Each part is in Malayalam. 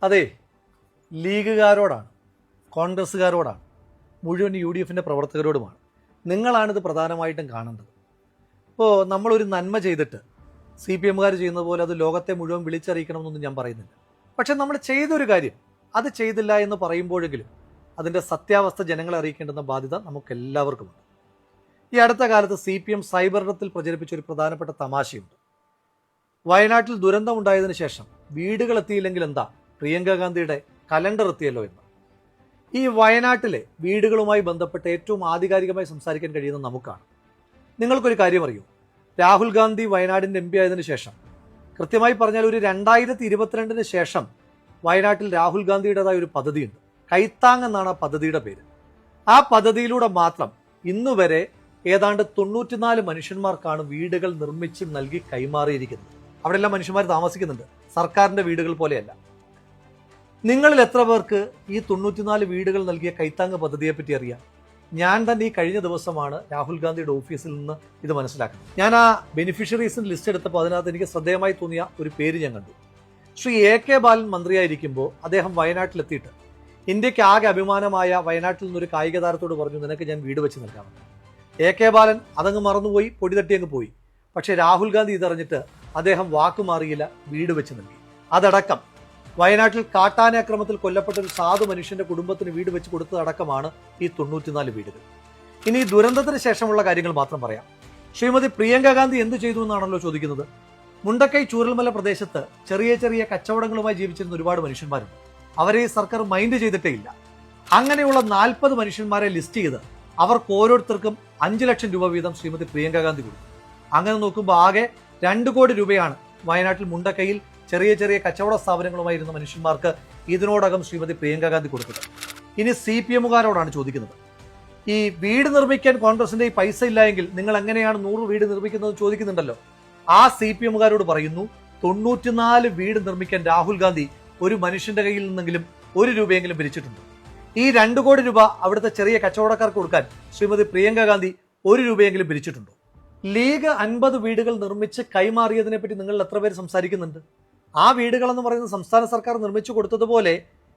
അതെ, ലീഗുകാരോടാണ്, കോൺഗ്രസ്സുകാരോടാണ്, മുഴുവൻ UDFിൻ്റെ പ്രവർത്തകരോടുമാണ്. നിങ്ങളാണിത് പ്രധാനമായിട്ടും കാണേണ്ടത്. ഇപ്പോൾ നമ്മളൊരു നന്മ ചെയ്തിട്ട് CPMകാർ ചെയ്യുന്നത് പോലെ അത് ലോകത്തെ മുഴുവൻ വിളിച്ചറിയിക്കണമെന്നൊന്നും ഞാൻ പറയുന്നില്ല. പക്ഷെ നമ്മൾ ചെയ്തൊരു കാര്യം അത് ചെയ്തില്ല എന്ന് പറയുമ്പോഴെങ്കിലും അതിൻ്റെ സത്യാവസ്ഥ ജനങ്ങളെ അറിയിക്കേണ്ടുന്ന ബാധ്യത നമുക്കെല്ലാവർക്കുമുണ്ട്. ഈ അടുത്ത കാലത്ത് CPM സൈബറിടത്തിൽ പ്രചരിപ്പിച്ച ഒരു പ്രധാനപ്പെട്ട തമാശയുണ്ട്. വയനാട്ടിൽ ദുരന്തമുണ്ടായതിനു ശേഷം വീടുകൾ എത്തിയില്ലെങ്കിൽ എന്താ, പ്രിയങ്ക ഗാന്ധിയുടെ കലണ്ടർ എത്തിയല്ലോ എന്ന്. ഈ വയനാട്ടിലെ വീടുകളുമായി ബന്ധപ്പെട്ട് ഏറ്റവും ആധികാരികമായി സംസാരിക്കാൻ കഴിയുന്ന നമുക്കാണ്. നിങ്ങൾക്കൊരു കാര്യം അറിയൂ, രാഹുൽ ഗാന്ധി വയനാടിൻ്റെ MP ആയതിനു ശേഷം, കൃത്യമായി പറഞ്ഞാൽ ഒരു 2022 ശേഷം വയനാട്ടിൽ രാഹുൽ ഗാന്ധിയുടേതായ ഒരു പദ്ധതിയുണ്ട്. കൈത്താങ് എന്നാണ് ആ പദ്ധതിയുടെ പേര്. ആ പദ്ധതിയിലൂടെ മാത്രം ഇന്നുവരെ ഏതാണ്ട് 94 മനുഷ്യന്മാർക്കാണ് വീടുകൾ നിർമ്മിച്ച് നൽകി കൈമാറിയിരിക്കുന്നത്. അവിടെല്ലാം മനുഷ്യന്മാർ താമസിക്കുന്നുണ്ട്, സർക്കാരിൻ്റെ വീടുകൾ പോലെയല്ല. നിങ്ങളിൽ എത്ര പേർക്ക് ഈ 94 വീടുകൾ നൽകിയ കൈത്താങ് പദ്ധതിയെപ്പറ്റി അറിയാം? ഞാൻ തന്നെ ഈ കഴിഞ്ഞ ദിവസമാണ് രാഹുൽ ഗാന്ധിയുടെ ഓഫീസിൽ നിന്ന് ഇത് മനസ്സിലാക്കുന്നത്. ഞാൻ ആ ബെനിഫിഷ്യറീസിന് ലിസ്റ്റ് എടുത്തപ്പോൾ അതിനകത്ത് എനിക്ക് ശ്രദ്ധേയമായി തോന്നിയ ഒരു പേര് ഞാൻ കണ്ടു. ശ്രീ AK ബാലൻ മന്ത്രിയായിരിക്കുമ്പോൾ അദ്ദേഹം വയനാട്ടിലെത്തിയിട്ട് ഇന്ത്യക്ക് ആകെ അഭിമാനമായ വയനാട്ടിൽ നിന്നൊരു കായിക താരത്തോട് പറഞ്ഞു, നിനക്ക് ഞാൻ വീട് വെച്ച് നൽകാമെന്ന്. AK ബാലൻ അതങ്ങ് മറന്നുപോയി, പൊടി തട്ടി അങ്ങ് പോയി. പക്ഷേ രാഹുൽ ഗാന്ധി ഇതറിഞ്ഞിട്ട് അദ്ദേഹം വാക്കുമാറിയില്ല, വീട് വെച്ച് നൽകി. അതടക്കം വയനാട്ടിൽ കാട്ടാനാക്രമത്തിൽ കൊല്ലപ്പെട്ട ഒരു സാധു മനുഷ്യന്റെ കുടുംബത്തിന് വീട് വെച്ച് കൊടുത്തതടക്കമാണ് ഈ 94 വീടുകൾ. ഇനി ഈ ദുരന്തത്തിന് ശേഷമുള്ള കാര്യങ്ങൾ മാത്രം പറയാം. ശ്രീമതി പ്രിയങ്ക ഗാന്ധി എന്ത് ചെയ്തു എന്നാണല്ലോ ചോദിക്കുന്നത്. മുണ്ടക്കൈ ചൂരൽമല പ്രദേശത്ത് ചെറിയ ചെറിയ കച്ചവടങ്ങളുമായി ജീവിച്ചിരുന്ന ഒരുപാട് മനുഷ്യന്മാരുണ്ട്. അവരെ ഈ സർക്കാർ മൈൻഡ് ചെയ്തിട്ടേ ഇല്ല. അങ്ങനെയുള്ള 40 മനുഷ്യന്മാരെ ലിസ്റ്റ് ചെയ്ത് അവർക്ക് ഓരോരുത്തർക്കും 5 ലക്ഷം രൂപ വീതം ശ്രീമതി പ്രിയങ്ക ഗാന്ധി കൊടുത്തു. അങ്ങനെ നോക്കുമ്പോൾ ആകെ 2 കോടി രൂപയാണ് വയനാട്ടിൽ മുണ്ടക്കൈയിൽ ചെറിയ ചെറിയ കച്ചവട സ്ഥാപനങ്ങളുമായിരുന്ന മനുഷ്യന്മാർക്ക് ഇതിനോടകം ശ്രീമതി പ്രിയങ്ക ഗാന്ധി കൊടുത്തത്. ഇനി CPMകാരോടാണ് ചോദിക്കുന്നത്, ഈ വീട് നിർമ്മിക്കാൻ കോൺഗ്രസിന്റെ ഈ പൈസ ഇല്ല എങ്കിൽ നിങ്ങൾ എങ്ങനെയാണ് 100 വീട് നിർമ്മിക്കുന്നത് ചോദിക്കുന്നുണ്ടല്ലോ. ആ CPMകാരോട് പറയുന്നു, 94 വീട് നിർമ്മിക്കാൻ രാഹുൽ ഗാന്ധി ഒരു മനുഷ്യന്റെ കയ്യിൽ നിന്നെങ്കിലും 1 രൂപയെങ്കിലും പിരിച്ചിട്ടുണ്ട്. ഈ 2 കോടി രൂപ അവിടുത്തെ ചെറിയ കച്ചവടക്കാർക്ക് കൊടുക്കാൻ ശ്രീമതി പ്രിയങ്ക ഗാന്ധി 1 രൂപയെങ്കിലും പിരിച്ചിട്ടുണ്ടോ? ലീഗ് 50 വീടുകൾ നിർമ്മിച്ച് കൈമാറിയതിനെ പറ്റി നിങ്ങൾ എത്ര പേര് സംസാരിക്കുന്നുണ്ട്? ആ വീടുകളെന്ന് പറയുന്നത് സംസ്ഥാന സർക്കാർ നിർമ്മിച്ചു കൊടുത്തതുപോലെ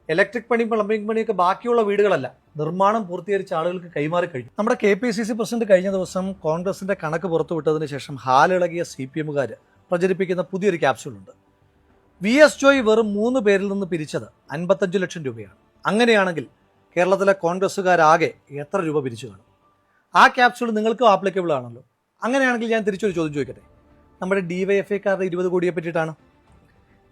ഇലക്ട്രിക് പണി, പ്ലംബിംഗ് പണിയൊക്കെ ബാക്കിയുള്ള വീടുകളല്ല, നിർമ്മാണം പൂർത്തീകരിച്ച ആളുകൾക്ക് കൈമാറി കഴിഞ്ഞു. നമ്മുടെ KPCC പ്രസിഡന്റ് കഴിഞ്ഞ ദിവസം കോൺഗ്രസിന്റെ കണക്ക് പുറത്തുവിട്ടതിന് ശേഷം ഹാലിളകിയ CPMകാർ പ്രചരിപ്പിക്കുന്ന പുതിയൊരു ക്യാപ്സ്യൂളുണ്ട്. VS ജോയ് വെറും 3 പേരിൽ നിന്ന് പിരിച്ചത് 55 ലക്ഷം രൂപയാണ്. അങ്ങനെയാണെങ്കിൽ കേരളത്തിലെ കോൺഗ്രസ്സുകാരാകെ എത്ര രൂപ പിരിച്ചു കാണും? ആ ക്യാപ്സ്യൂൾ നിങ്ങൾക്കും ആപ്ലിക്കബിൾ ആണല്ലോ. അങ്ങനെയാണെങ്കിൽ ഞാൻ തിരിച്ചൊരു ചോദ്യം ചോദിക്കട്ടെ. നമ്മുടെ DYFIക്കാരുടെ 20 കോടിയെ പറ്റിയിട്ടാണ്.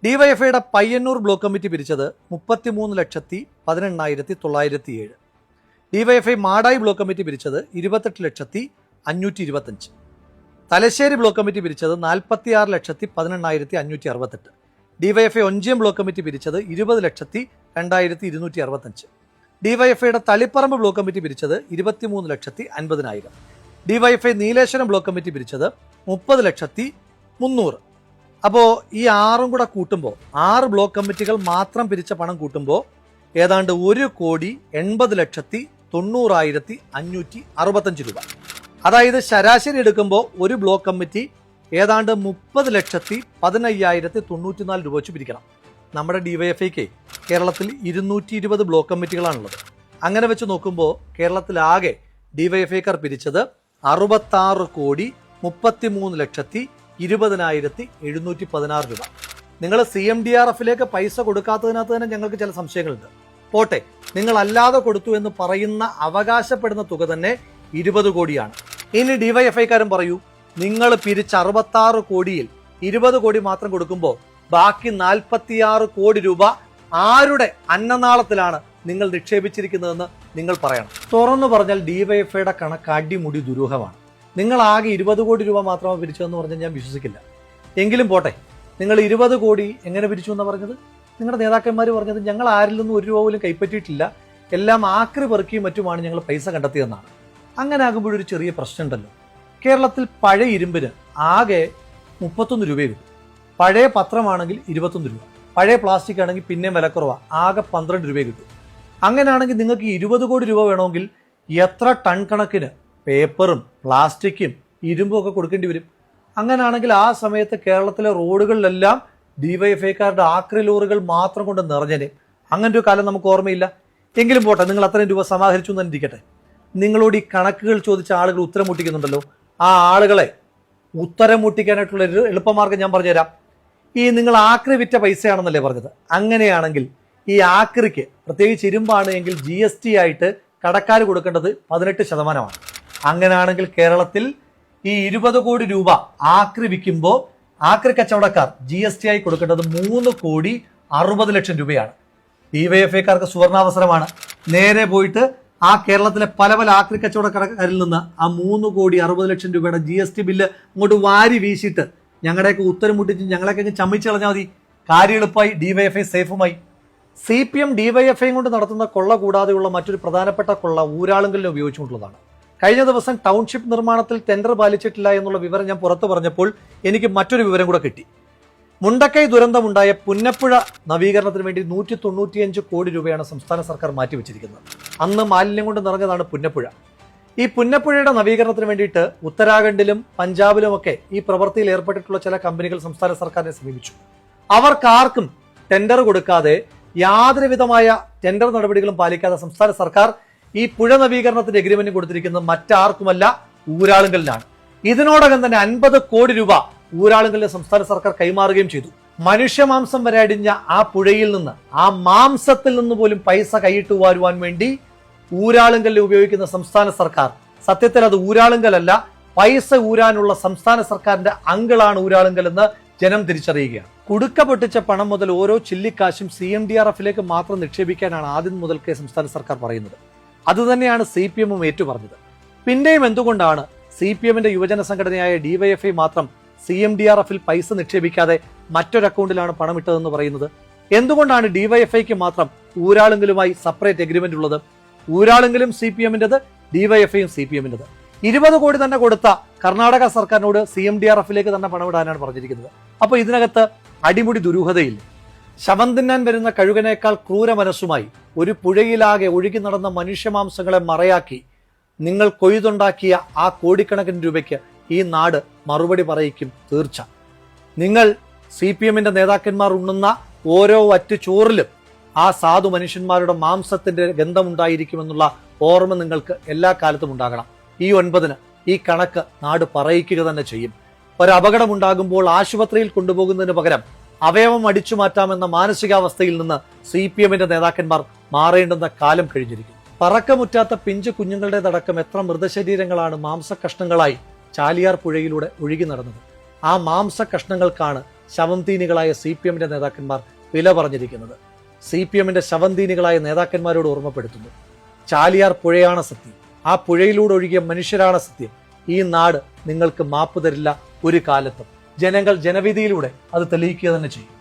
DYFIയുടെ പയ്യന്നൂർ ബ്ലോക്ക് കമ്മിറ്റി പിരിച്ചത് 33,18,907. DYFI മാടായി ബ്ലോക്ക് കമ്മിറ്റി പിരിച്ചത് 28,525,000. തലശ്ശേരി ബ്ലോക്ക് കമ്മിറ്റി പിരിച്ചത് 46,18,568. DYFI ഒഞ്ചിയം ബ്ലോക്ക് കമ്മിറ്റി പിരിച്ചത് 20,02,265. DYFIയുടെ തളിപ്പറമ്പ് ബ്ലോക്ക് കമ്മിറ്റി പിരിച്ചത് 23,50,000. DYFI നീലേശ്വരം ബ്ലോക്ക് കമ്മിറ്റി പിരിച്ചത് 30,300,000. അപ്പോൾ ഈ 6 കൂടെ കൂട്ടുമ്പോൾ 6 ബ്ലോക്ക് കമ്മിറ്റികൾ മാത്രം പിരിച്ച പണം കൂട്ടുമ്പോൾ ഏതാണ്ട് 1,80,90,565 രൂപ. അതായത് ശരാശരി എടുക്കുമ്പോൾ ഒരു ബ്ലോക്ക് കമ്മിറ്റി ഏതാണ്ട് 30,15,094 രൂപ വെച്ച് പിരിക്കണം. നമ്മുടെ DYFIക്ക് കേരളത്തിൽ 220 ബ്ലോക്ക് കമ്മിറ്റികളാണുള്ളത്. അങ്ങനെ വെച്ച് നോക്കുമ്പോൾ കേരളത്തിലാകെ DYFIക്കാർ പിരിച്ചത് 63,33,20,716 രൂപ. നിങ്ങൾ CMDRFിലേക്ക് പൈസ കൊടുക്കാത്തതിനകത്ത് തന്നെ ഞങ്ങൾക്ക് ചില സംശയങ്ങളുണ്ട്. പോട്ടെ, നിങ്ങൾ അല്ലാതെ കൊടുത്തു എന്ന് പറയുന്ന അവകാശപ്പെടുന്ന തുക തന്നെ 20 കോടിയാണ്. ഇനി DYFIക്കാരും പറയൂ, നിങ്ങൾ പിരിച്ച 66 കോടിയിൽ 20 കോടി മാത്രം കൊടുക്കുമ്പോൾ ബാക്കി 46 കോടി രൂപ ആരുടെ അന്നനാളത്തിലാണ് നിങ്ങൾ നിക്ഷേപിച്ചിരിക്കുന്നതെന്ന് നിങ്ങൾ പറയണം. തുറന്നു പറഞ്ഞാൽ DYFIയുടെ കണക്ക് അടിമുടി ദുരൂഹമാണ്. നിങ്ങൾ ആകെ 20 കോടി രൂപ മാത്രമാണ് പിരിച്ചതെന്ന് പറഞ്ഞാൽ ഞാൻ വിശ്വസിക്കില്ല. എങ്കിലും പോട്ടെ, നിങ്ങൾ 20 കോടി എങ്ങനെ പിരിച്ചു എന്നാണ് പറഞ്ഞത്? നിങ്ങളുടെ നേതാക്കന്മാർ പറഞ്ഞത് ഞങ്ങൾ ആരിൽ നിന്നും 1 രൂപ പോലും കൈപ്പറ്റിയിട്ടില്ല, എല്ലാം ആക്രി പെറുക്കിയും മറ്റുമാണ് ഞങ്ങൾ പൈസ കണ്ടെത്തിയെന്നാണ്. അങ്ങനെ ആകുമ്പോഴൊരു ചെറിയ പ്രശ്നമുണ്ടല്ലോ. കേരളത്തിൽ പഴയ ഇരുമ്പിന് ആകെ 31 രൂപയെ കിട്ടും. പഴയ പത്രമാണെങ്കിൽ 21 രൂപ, പഴയ പ്ലാസ്റ്റിക് ആണെങ്കിൽ പിന്നെയും വിലക്കുറവാണ്, ആകെ 12 രൂപയെ കിട്ടും. അങ്ങനെയാണെങ്കിൽ നിങ്ങൾക്ക് 20 കോടി രൂപ വേണമെങ്കിൽ എത്ര ടൺ കണക്കിന് പേപ്പറും പ്ലാസ്റ്റിക്കും ഇരുമ്പും ഒക്കെ കൊടുക്കേണ്ടി വരും. അങ്ങനെയാണെങ്കിൽ ആ സമയത്ത് കേരളത്തിലെ റോഡുകളിലെല്ലാം ഡിവൈഎഫ്ഐക്കാരുടെ ആക്രി ലോറികൾ മാത്രം കൊണ്ട് നിറഞ്ഞേനെ. അങ്ങനൊരു കാലം നമുക്ക് ഓർമ്മയില്ല. എങ്കിലും പോട്ടെ, നിങ്ങൾ അത്രയും രൂപ സമാഹരിച്ചു എന്ന് ഇരിക്കട്ടെ. നിങ്ങളോട് ഈ കണക്കുകൾ ചോദിച്ച ആളുകൾ ഉത്തരം മുട്ടിക്കുന്നുണ്ടല്ലോ, ആ ആളുകളെ ഉത്തരം മുട്ടിക്കാനായിട്ടുള്ള ഒരു എളുപ്പമാർഗ്ഗം ഞാൻ പറഞ്ഞുതരാം. ഈ നിങ്ങൾ ആക്രി വിറ്റ പൈസയാണെന്നല്ലേ പറഞ്ഞത്? അങ്ങനെയാണെങ്കിൽ ഈ ആക്രിക്ക്, പ്രത്യേകിച്ച് ഇരുമ്പാണ് എങ്കിൽ GST ആയിട്ട് കടക്കാർ കൊടുക്കേണ്ടത് 18%. അങ്ങനെയാണെങ്കിൽ കേരളത്തിൽ ഈ 20 കോടി രൂപ ആക്രി വിൽക്കുമ്പോൾ ആക്രി കച്ചവടക്കാർ GST ആയി കൊടുക്കേണ്ടത് 3,60,00,000 രൂപയാണ്. ഡിവൈഎഫ്ഐക്കാർക്ക് സുവർണാവസരമാണ്. നേരെ പോയിട്ട് ആ കേരളത്തിലെ പല പല ആക്രി കച്ചവടക്കാരിൽ നിന്ന് ആ 3,60,00,000 രൂപയുടെ GST ബില്ല് അങ്ങോട്ട് വാരി വീശിയിട്ട് ഞങ്ങളുടെയൊക്കെ ഉത്തരം മുട്ടിച്ച് ഞങ്ങളെയൊക്കെ ചമ്മിച്ച് കളഞ്ഞാൽ മതി. കാര്യം എളുപ്പമായി, ഡിവൈഎഫ്ഐ സേഫുമായി. CPM ഡിവൈഎഫ്ഐ കൊണ്ട് നടത്തുന്ന കൊള്ള കൂടാതെയുള്ള മറ്റൊരു പ്രധാനപ്പെട്ട കൊള്ള ഊരാളുങ്കലിനെ ഉപയോഗിച്ചുകൊണ്ടുള്ളതാണ്. കഴിഞ്ഞ ദിവസം ടൗൺഷിപ്പ് നിർമ്മാണത്തിൽ ടെൻഡർ പാലിച്ചിട്ടില്ല എന്നുള്ള വിവരം ഞാൻ പുറത്തു പറഞ്ഞപ്പോൾ എനിക്ക് മറ്റൊരു വിവരം കൂടെ കിട്ടി. മുണ്ടക്കൈ ദുരന്തമുണ്ടായ പുന്നപ്പുഴ നവീകരണത്തിന് വേണ്ടി 195 കോടി രൂപയാണ് സംസ്ഥാന സർക്കാർ മാറ്റിവെച്ചിരിക്കുന്നത്. അന്ന് മാലിന്യം കൊണ്ട് നിറഞ്ഞതാണ് പുന്നപ്പുഴ. ഈ പുന്നപ്പുഴയുടെ നവീകരണത്തിന് വേണ്ടിയിട്ട് ഉത്തരാഖണ്ഡിലും പഞ്ചാബിലുമൊക്കെ ഈ പ്രവൃത്തിയിൽ ഏർപ്പെട്ടിട്ടുള്ള ചില കമ്പനികൾ സംസ്ഥാന സർക്കാരിനെ സമീപിച്ചു. അവർക്കാർക്കും ടെൻഡർ കൊടുക്കാതെ, യാതൊരു വിധമായ ടെൻഡർ നടപടികളും പാലിക്കാതെ സംസ്ഥാന സർക്കാർ ഈ പുഴ നവീകരണത്തിന്റെ എഗ്രിമെന്റ് കൊടുത്തിരിക്കുന്നത് മറ്റാർക്കുമല്ല, ഊരാളുങ്കലിനാണ്. ഇതിനോടകം തന്നെ 50 കോടി രൂപ ഊരാളുങ്കലിന് സംസ്ഥാന സർക്കാർ കൈമാറുകയും ചെയ്തു. മനുഷ്യമാംസം വരെ അടിഞ്ഞ ആ പുഴയിൽ നിന്ന്, ആ മാംസത്തിൽ നിന്ന് പോലും പൈസ കൈയിട്ട് വാരുവാൻ വേണ്ടി ഊരാളുങ്കലിൽ ഉപയോഗിക്കുന്ന സംസ്ഥാന സർക്കാർ, സത്യത്തിൽ അത് ഊരാളുങ്കലല്ല, പൈസ ഊരാനുള്ള സംസ്ഥാന സർക്കാരിന്റെ അങ്കിളാണ് ഊരാളുങ്കൽ എന്ന് ജനം തിരിച്ചറിയുകയാണ്. കുടുക്ക പൊട്ടിച്ച പണം മുതൽ ഓരോ ചില്ലിക്കാശും CMDRFിലേക്ക് മാത്രം നിക്ഷേപിക്കാനാണ് ആദ്യം മുതൽക്കേ സംസ്ഥാന സർക്കാർ പറയുന്നത്. അതുതന്നെയാണ് CPM ഏറ്റുപറഞ്ഞത്. പിന്നെയും എന്തുകൊണ്ടാണ് CPMന്റെ യുവജന സംഘടനയായ ഡിവൈഎഫ്ഐ മാത്രം CMDRFിൽ പൈസ നിക്ഷേപിക്കാതെ മറ്റൊരു അക്കൗണ്ടിലാണ് പണം ഇട്ടതെന്ന് പറയുന്നത്? എന്തുകൊണ്ടാണ് ഡിവൈഎഫ്ഐക്ക് മാത്രം ഊരാളുങ്കലുമായി സെപ്പറേറ്റ് എഗ്രിമെന്റ് ഉള്ളത്? ഊരാളുങ്കലും CPMന്റേത്, ഡിവൈഎഫ്ഐയും CPMന്റേത്. 20 കോടി തന്നെ കൊടുത്ത കർണാടക സർക്കാരിനോട് CMDRFിലേക്ക് തന്നെ പണമിടാനാണ് പറഞ്ഞിരിക്കുന്നത്. അപ്പൊ ഇതിനകത്ത് അടിമുടി ദുരൂഹതയില്ല. ശവം തിന്നാൻ വരുന്ന കഴുകനേക്കാൾ ക്രൂര മനസ്സുമായി ഒരു പുഴയിലാകെ ഒഴുകി നടന്ന മനുഷ്യമാംസങ്ങളെ മറയാക്കി നിങ്ങൾ കൊയ്തുണ്ടാക്കിയ ആ കോടിക്കണക്കിന് രൂപയ്ക്ക് ഈ നാട് മറുപടി പറയിക്കും തീർച്ച. നിങ്ങൾ CPMന്റെ നേതാക്കന്മാർ ഉണ്ണുന്ന ഓരോ വറ്റ് ചോറിലും ആ സാധു മനുഷ്യന്മാരുടെ മാംസത്തിന്റെ ഗന്ധമുണ്ടായിരിക്കുമെന്നുള്ള ഓർമ്മ നിങ്ങൾക്ക് എല്ലാ കാലത്തും ഉണ്ടാകണം. ഈ 9-ന് ഈ കണക്ക് നാട് പറയിക്കുക തന്നെ ചെയ്യും. ഒരു അപകടമുണ്ടാകുമ്പോൾ ആശുപത്രിയിൽ കൊണ്ടുപോകുന്നതിന് പകരം അവയവം അടിച്ചു മാറ്റാമെന്ന മാനസികാവസ്ഥയിൽ നിന്ന് CPMന്റെ നേതാക്കന്മാർ മാറേണ്ടുന്ന കാലം കഴിഞ്ഞിരിക്കുന്നു. പറക്കമുറ്റാത്ത പിഞ്ചു കുഞ്ഞുങ്ങളുടേതടക്കം എത്ര മൃതശരീരങ്ങളാണ് മാംസകഷ്ണങ്ങളായി ചാലിയാർ പുഴയിലൂടെ ഒഴുകി നടന്നത്. ആ മാംസകഷ്ണങ്ങൾക്കാണ് ശവംതീനികളായ CPMന്റെ നേതാക്കന്മാർ വില പറഞ്ഞിരിക്കുന്നത്. CPMന്റെ ശവംതീനികളായ നേതാക്കന്മാരോട് ഓർമ്മപ്പെടുത്തുന്നു, ചാലിയാർ പുഴയാണ് സത്യം, ആ പുഴയിലൂടെ ഒഴുകിയ മനുഷ്യരാണ് സത്യം. ഈ നാട് നിങ്ങൾക്ക് മാപ്പ് തരില്ല ഒരു കാലത്തും. ജനങ്ങൾ ജനവിധിയിലൂടെ അത് തെളിയിക്കുക തന്നെ ചെയ്യും.